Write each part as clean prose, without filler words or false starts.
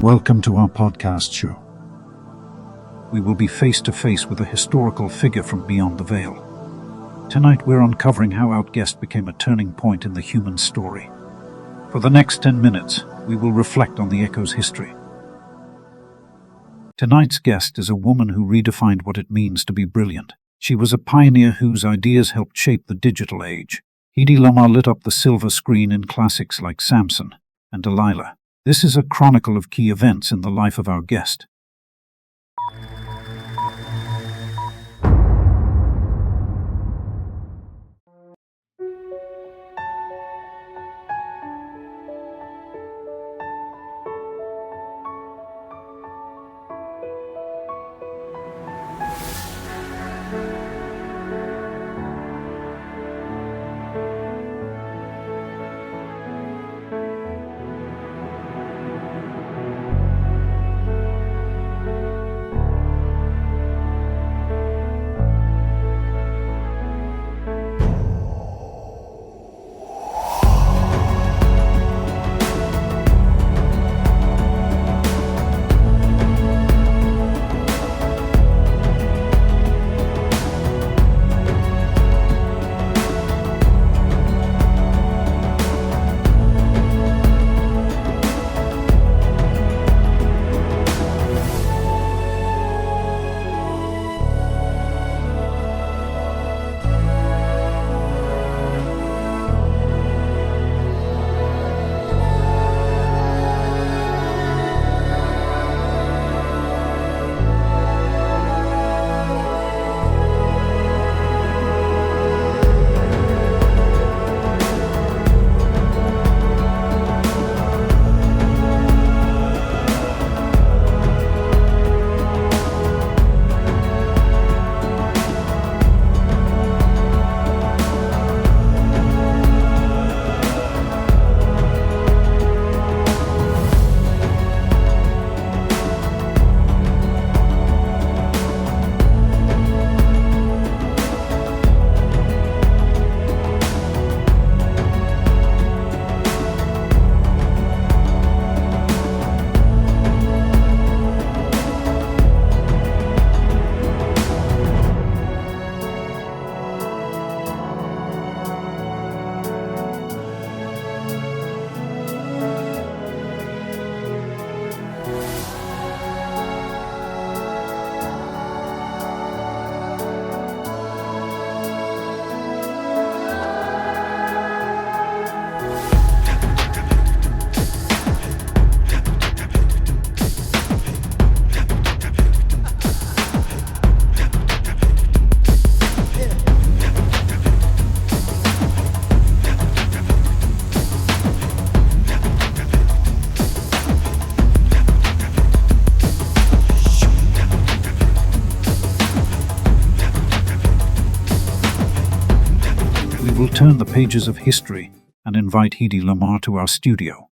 Welcome to our podcast show. We will be face to face with a historical figure from beyond the veil. Tonight we're uncovering how our guest became a turning point in the human story. For the next 10 minutes, we will reflect on the Echo's history. Tonight's guest is a woman who redefined what it means to be brilliant. She was a pioneer whose ideas helped shape the digital age. Hedy Lamarr lit up the silver screen in classics like Samson and Delilah. This is a chronicle of key events in the life of our guest. We'll turn the pages of history and invite Hedy Lamarr to our studio.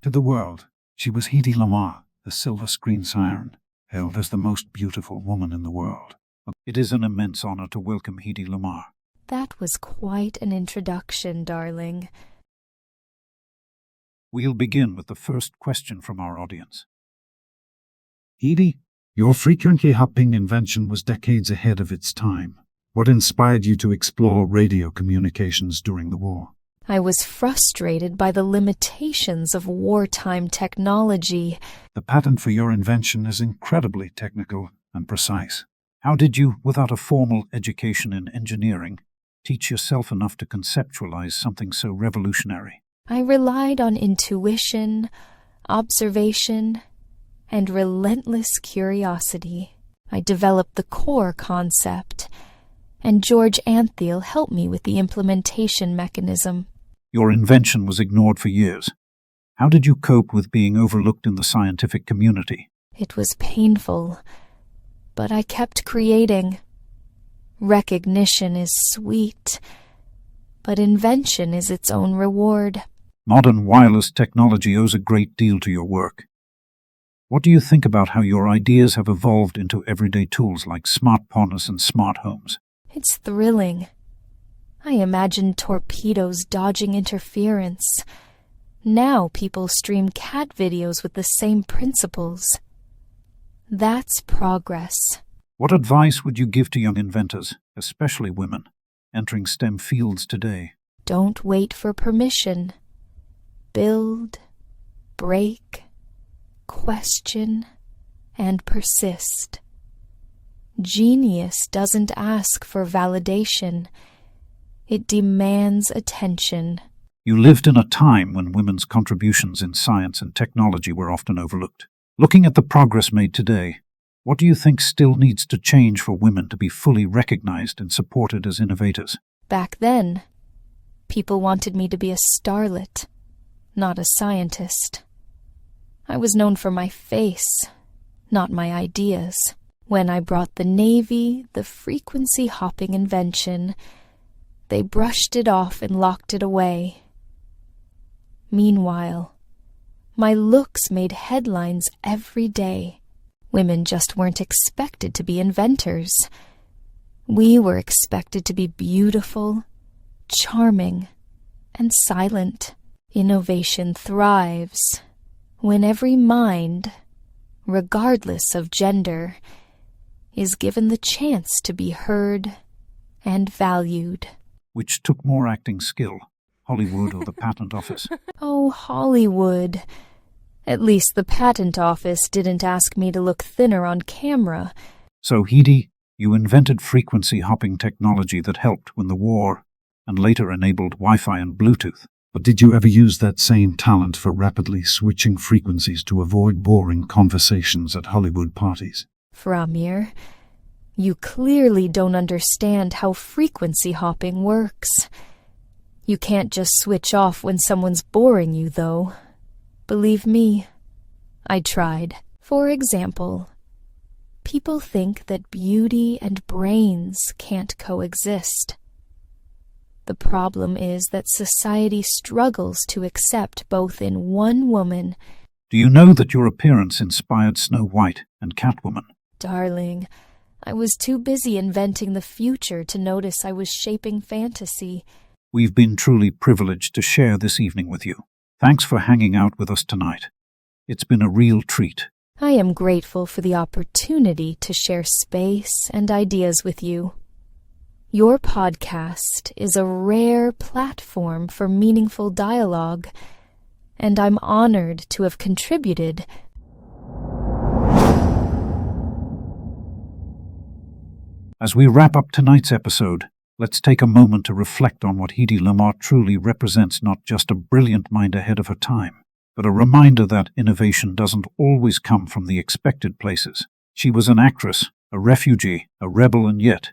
To the world, She was Hedy Lamarr, the silver screen siren, hailed as the most beautiful woman in the world. It is an immense honor to welcome Hedy Lamarr. That was quite an introduction, darling. We'll begin with the first question from our audience. Hedy, your frequency hopping invention was decades ahead of its time. What inspired you to explore radio communications during the war? I was frustrated by the limitations of wartime technology. The patent for your invention is incredibly technical and precise. How did you, without a formal education in engineering, teach yourself enough to conceptualize something so revolutionary? I relied on intuition, observation, and relentless curiosity. I developed the core concept, and George Antheil helped me with the implementation mechanism. Your invention was ignored for years. How did you cope with being overlooked in the scientific community? It was painful, but I kept creating. Recognition is sweet, but invention is its own reward. Modern wireless technology owes a great deal to your work. What do you think about how your ideas have evolved into everyday tools like smartphones and smart homes? It's thrilling. I imagined torpedoes dodging interference. Now people stream cat videos with the same principles. That's progress. What advice would you give to young inventors, especially women, entering STEM fields today? Don't wait for permission. Build, break, question, and persist. Genius doesn't ask for validation. It demands attention. You lived in a time when women's contributions in science and technology were often overlooked. Looking at the progress made today, what do you think still needs to change for women to be fully recognized and supported as innovators? Back then, people wanted me to be a starlet, not a scientist. I was known for my face, not my ideas. When I brought the Navy the frequency-hopping invention, they brushed it off and locked it away. Meanwhile, my looks made headlines every day. Women just weren't expected to be inventors. We were expected to be beautiful, charming, and silent. Innovation thrives when every mind, regardless of gender, is given the chance to be heard and valued. Which took more acting skill, Hollywood or the patent office? Oh, Hollywood. At least the patent office didn't ask me to look thinner on camera. So, Hedy, you invented frequency-hopping technology that helped win the war and later enabled Wi-Fi and Bluetooth. But did you ever use that same talent for rapidly switching frequencies to avoid boring conversations at Hollywood parties? Framir, you clearly don't understand how frequency hopping works. You can't just switch off when someone's boring you, though. Believe me, I tried. For example, people think that beauty and brains can't coexist. The problem is that society struggles to accept both in one woman. Do you know that your appearance inspired Snow White and Catwoman? Darling, I was too busy inventing the future to notice I was shaping fantasy. We've been truly privileged to share this evening with you. Thanks for hanging out with us tonight. It's been a real treat. I am grateful for the opportunity to share space and ideas with you. Your podcast is a rare platform for meaningful dialogue, and I'm honored to have contributed. As we wrap up tonight's episode, let's take a moment to reflect on what Hedy Lamarr truly represents, not just a brilliant mind ahead of her time, but a reminder that innovation doesn't always come from the expected places. She was an actress, a refugee, a rebel, and yet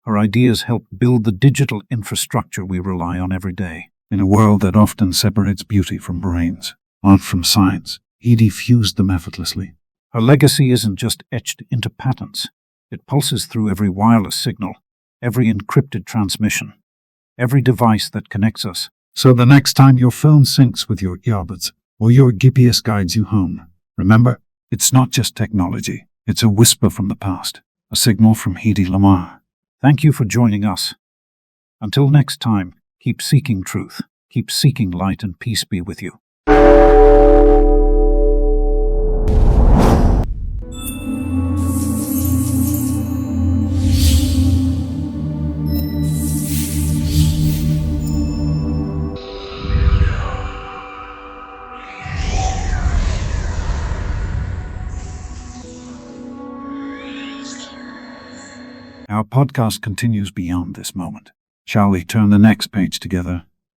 her ideas helped build the digital infrastructure we rely on every day. In a world that often separates beauty from brains, art from science, Hedy fused them effortlessly. Her legacy isn't just etched into patents. It pulses through every wireless signal, every encrypted transmission, every device that connects us. So the next time your phone syncs with your earbuds, or your GPS guides you home. Remember, it's not just technology. It's a whisper from the past, a signal from Hedy Lamarr. Thank you for joining us. Until next time, keep seeking truth, keep seeking light, and peace be with you. Our podcast continues beyond this moment. Shall we turn the next page together?